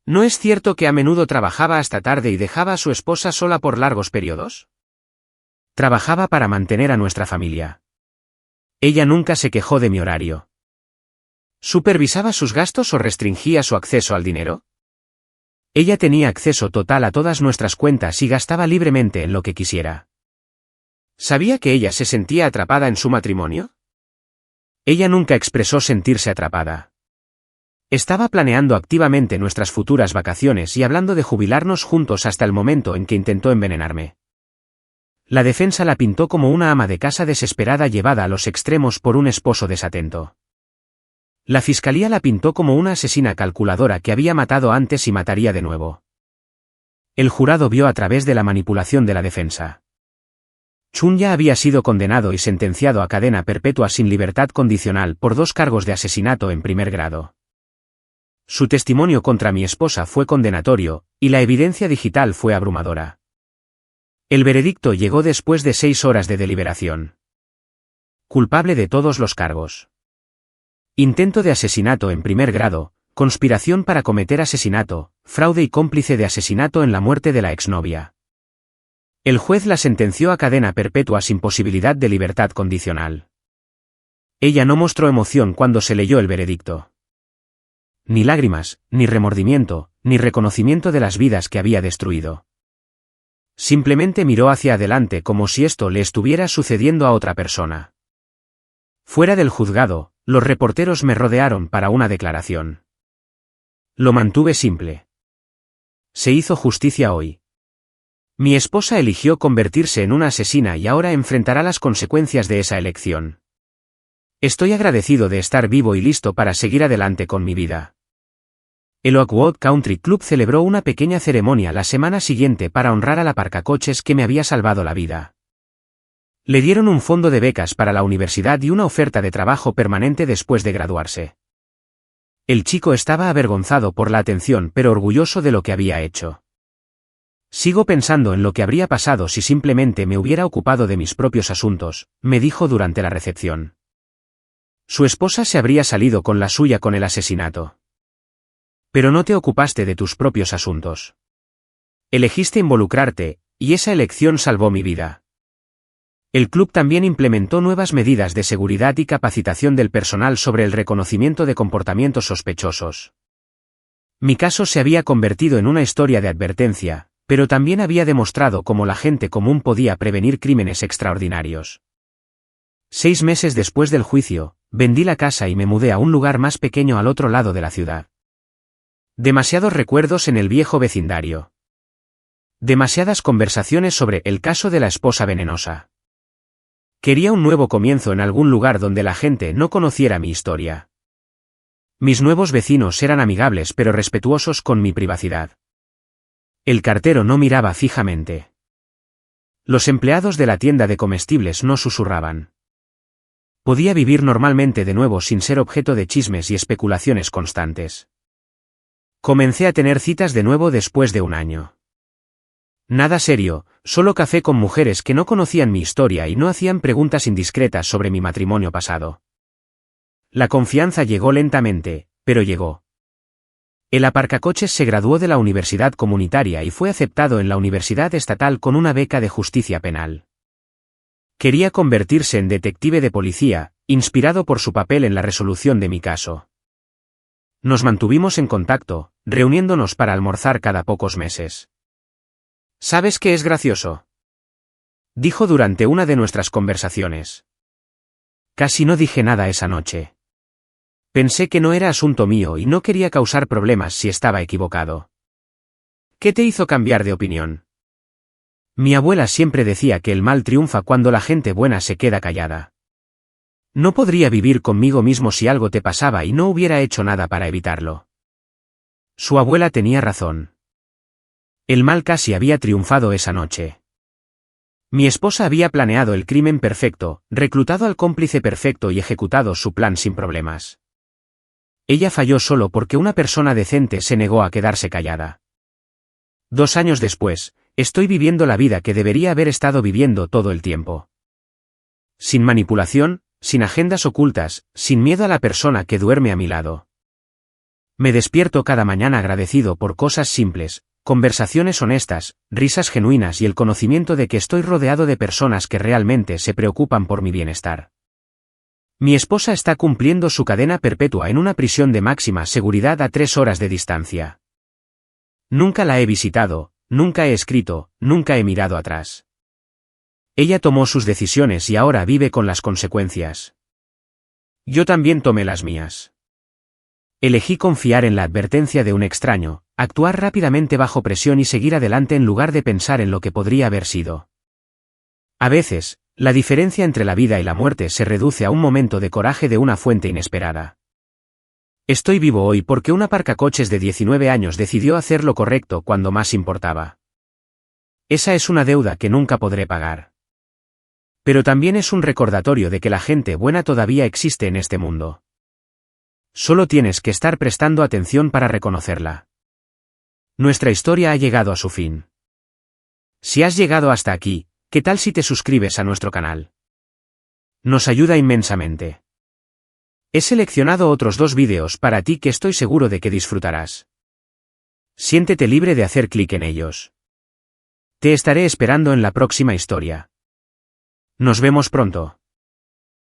¿No es cierto que a menudo trabajaba hasta tarde y dejaba a su esposa sola por largos periodos? Trabajaba para mantener a nuestra familia. Ella nunca se quejó de mi horario. ¿Supervisaba sus gastos o restringía su acceso al dinero? Ella tenía acceso total a todas nuestras cuentas y gastaba libremente en lo que quisiera. ¿Sabía que ella se sentía atrapada en su matrimonio? Ella nunca expresó sentirse atrapada. Estaba planeando activamente nuestras futuras vacaciones y hablando de jubilarnos juntos hasta el momento en que intentó envenenarme. La defensa la pintó como una ama de casa desesperada llevada a los extremos por un esposo desatento. La fiscalía la pintó como una asesina calculadora que había matado antes y mataría de nuevo. El jurado vio a través de la manipulación de la defensa. Chun ya había sido condenado y sentenciado a cadena perpetua sin libertad condicional por 2 cargos de asesinato en primer grado. Su testimonio contra mi esposa fue condenatorio, y la evidencia digital fue abrumadora. El veredicto llegó después de 6 horas de deliberación. Culpable de todos los cargos. Intento de asesinato en primer grado, conspiración para cometer asesinato, fraude y cómplice de asesinato en la muerte de la exnovia. El juez la sentenció a cadena perpetua sin posibilidad de libertad condicional. Ella no mostró emoción cuando se leyó el veredicto. Ni lágrimas, ni remordimiento, ni reconocimiento de las vidas que había destruido. Simplemente miró hacia adelante como si esto le estuviera sucediendo a otra persona. Fuera del juzgado, los reporteros me rodearon para una declaración. Lo mantuve simple. Se hizo justicia hoy. Mi esposa eligió convertirse en una asesina y ahora enfrentará las consecuencias de esa elección. Estoy agradecido de estar vivo y listo para seguir adelante con mi vida. El Oakwood Country Club celebró una pequeña ceremonia la semana siguiente para honrar al aparcacoches que me había salvado la vida. Le dieron un fondo de becas para la universidad y una oferta de trabajo permanente después de graduarse. El chico estaba avergonzado por la atención pero orgulloso de lo que había hecho. Sigo pensando en lo que habría pasado si simplemente me hubiera ocupado de mis propios asuntos, me dijo durante la recepción. Su esposa se habría salido con la suya con el asesinato. Pero no te ocupaste de tus propios asuntos. Elegiste involucrarte, y esa elección salvó mi vida. El club también implementó nuevas medidas de seguridad y capacitación del personal sobre el reconocimiento de comportamientos sospechosos. Mi caso se había convertido en una historia de advertencia, pero también había demostrado cómo la gente común podía prevenir crímenes extraordinarios. 6 meses después del juicio, vendí la casa y me mudé a un lugar más pequeño al otro lado de la ciudad. Demasiados recuerdos en el viejo vecindario. Demasiadas conversaciones sobre el caso de la esposa venenosa. Quería un nuevo comienzo en algún lugar donde la gente no conociera mi historia. Mis nuevos vecinos eran amigables pero respetuosos con mi privacidad. El cartero no miraba fijamente. Los empleados de la tienda de comestibles no susurraban. Podía vivir normalmente de nuevo sin ser objeto de chismes y especulaciones constantes. Comencé a tener citas de nuevo después de un año. Nada serio, solo café con mujeres que no conocían mi historia y no hacían preguntas indiscretas sobre mi matrimonio pasado. La confianza llegó lentamente, pero llegó. El aparcacoches se graduó de la universidad comunitaria y fue aceptado en la universidad estatal con una beca de justicia penal. Quería convertirse en detective de policía, inspirado por su papel en la resolución de mi caso. Nos mantuvimos en contacto, reuniéndonos para almorzar cada pocos meses. ¿Sabes qué es gracioso?, dijo durante una de nuestras conversaciones. Casi no dije nada esa noche. Pensé que no era asunto mío y no quería causar problemas si estaba equivocado. ¿Qué te hizo cambiar de opinión? Mi abuela siempre decía que el mal triunfa cuando la gente buena se queda callada. No podría vivir conmigo mismo si algo te pasaba y no hubiera hecho nada para evitarlo. Su abuela tenía razón. El mal casi había triunfado esa noche. Mi esposa había planeado el crimen perfecto, reclutado al cómplice perfecto y ejecutado su plan sin problemas. Ella falló solo porque una persona decente se negó a quedarse callada. 2 años después, estoy viviendo la vida que debería haber estado viviendo todo el tiempo. Sin manipulación, sin agendas ocultas, sin miedo a la persona que duerme a mi lado. Me despierto cada mañana agradecido por cosas simples, conversaciones honestas, risas genuinas y el conocimiento de que estoy rodeado de personas que realmente se preocupan por mi bienestar. Mi esposa está cumpliendo su cadena perpetua en una prisión de máxima seguridad a 3 horas de distancia. Nunca la he visitado, nunca he escrito, nunca he mirado atrás. Ella tomó sus decisiones y ahora vive con las consecuencias. Yo también tomé las mías. Elegí confiar en la advertencia de un extraño, actuar rápidamente bajo presión y seguir adelante en lugar de pensar en lo que podría haber sido. A veces, la diferencia entre la vida y la muerte se reduce a un momento de coraje de una fuente inesperada. Estoy vivo hoy porque un aparcacoches de 19 años decidió hacer lo correcto cuando más importaba. Esa es una deuda que nunca podré pagar. Pero también es un recordatorio de que la gente buena todavía existe en este mundo. Solo tienes que estar prestando atención para reconocerla. Nuestra historia ha llegado a su fin. Si has llegado hasta aquí, ¿qué tal si te suscribes a nuestro canal? Nos ayuda inmensamente. He seleccionado otros 2 vídeos para ti que estoy seguro de que disfrutarás. Siéntete libre de hacer clic en ellos. Te estaré esperando en la próxima historia. Nos vemos pronto.